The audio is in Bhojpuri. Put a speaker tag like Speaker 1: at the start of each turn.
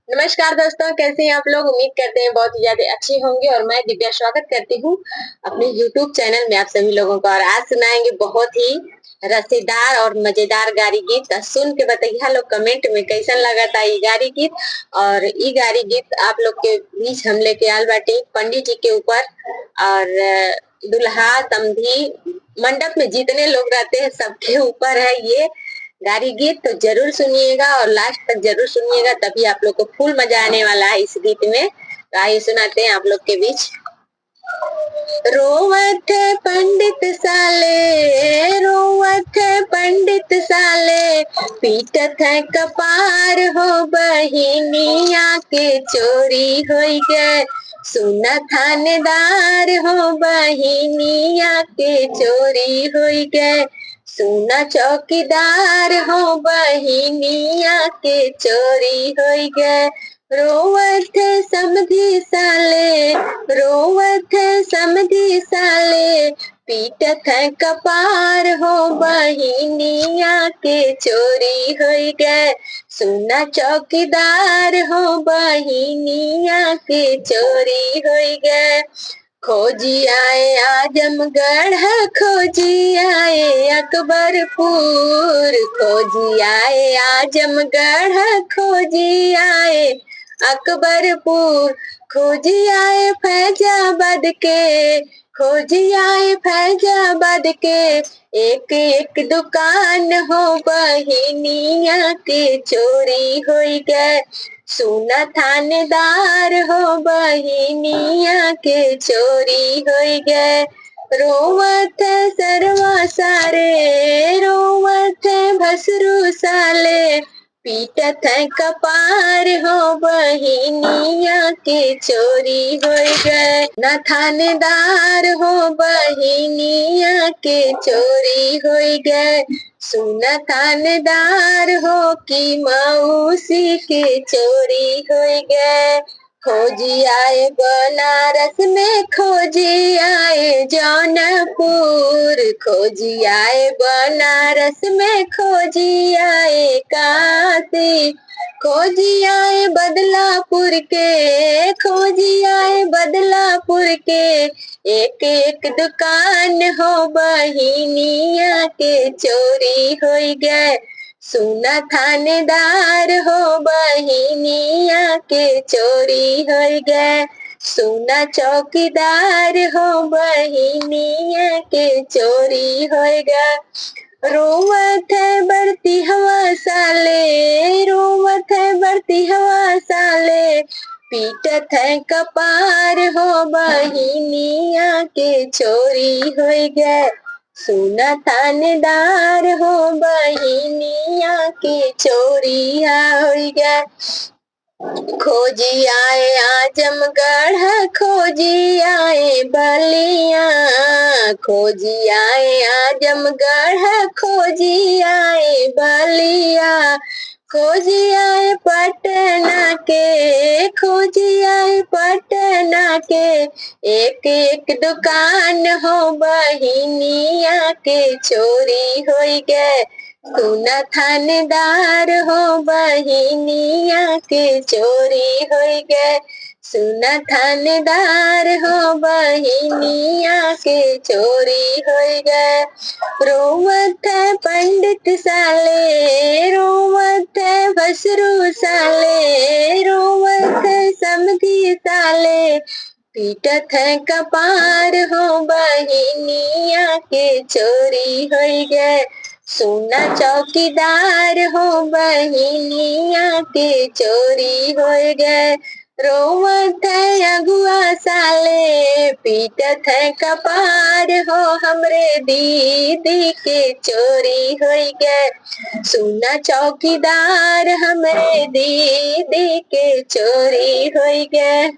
Speaker 1: नमस्कार दोस्तों, कैसे हैं आप लोग? उम्मीद करते हैं बहुत ही ज़्यादा अच्छे होंगे और मैं दिव्या स्वागत करती हूँ अपने यूट्यूब चैनल में आप सभी लोगों का। और आज सुनाएंगे बहुत ही रसेदार और मजेदार गारी गीत। सुन के बताइए लोग कमेंट में कैसन लगा था ये गारी गीत। और ये गारी गीत आप लोग के बीच हम लेके आल बाटी पंडित जी के ऊपर। और दुल्हा समधी मंडप में जितने लोग रहते हैं सबके ऊपर है ये गारी गीत। तो जरूर सुनिएगा और लास्ट तक जरूर सुनिएगा, तभी आप लोग को फुल मजा आने वाला है इस गीत में। तो आइए सुनाते हैं आप लोग के बीच। रोवत है पंडित साले, रोवत है पंडित साले, पीटत है कपार हो बहिनिया के चोरी हो गए। सुना थानेदार हो बहिनिया के चोरी हो गए। सुना चौकीदार हो बहिनिया के चोरी हो गए। रोवत है समधी साले, रोवत है समधी साले, पीटत है कपार हो बहिनिया के चोरी हो गए। सुना चौकीदार हो बहिनिया के चोरी हो गए। खोजी आए आजमगढ़, खोजी आए अकबरपुर, खोजी आए आजमगढ़, खोजी आए अकबरपुर, खोजी आए फैजाबाद के, खोजी आए फैजाबाद के। एक एक दुकान हो बहिनिया के चोरी हो गए। सुना थानेदार हो बहिनिया के चोरी हो गए। रोवत है सरवा सारे, रोवत है भसरू साले, पीटत है कपार हो बहिनिया के चोरी हो गए। न थानेदार हो बहिनिया के चोरी हो गए। सुना थानेदार हो कि मौसी के चोरी हो गए। खोजी आए बनारस में, खोजी आए जौनपुर, खोजी आए बनारस में, खोजी आए काशी, खोजी आए बदलापुर के, खोजी आए बदलापुर के। एक एक दुकान हो बहिनिया के चोरी हो गए। सुना थानेदार हो बहिनिया के चोरी हो गए। सुना चौकीदार हो बहिनिया के चोरी हो गए। रोवत है बढ़ती हवा साले, रोवत है बढ़ती हवा साले, पीटत है कपार हो बहिनिया के चोरी हो गए। सुना थानेदार हो बहिनिया के चोरी हो गए। खोजी आए आजमगढ़, खोजी आए बलिया, खोजी आए आजमगढ़, खोजी आए बलिया, खोजी आए पटना के, खोजी आए पटना के। एक एक दुकान हो बहिनिया के चोरी हो गए। सुना थानेदार हो बहिनिया के चोरी हो गए। सुना थानेदार हो बहिनिया के चोरी हो गए। रोवत है पंडित साले, रोवत है भसरू साले, रोवत है समधी साले, पीटत है कपार हो बहिनिया के चोरी हो गए। सुना चौकीदार हो बहिनिया के चोरी हो गए। रोवत है अगुआ साले, पीटत है कपार हो हमरे दीदी के चोरी हो गए। सुना चौकीदार हमरे दीदी के चोरी हो गए।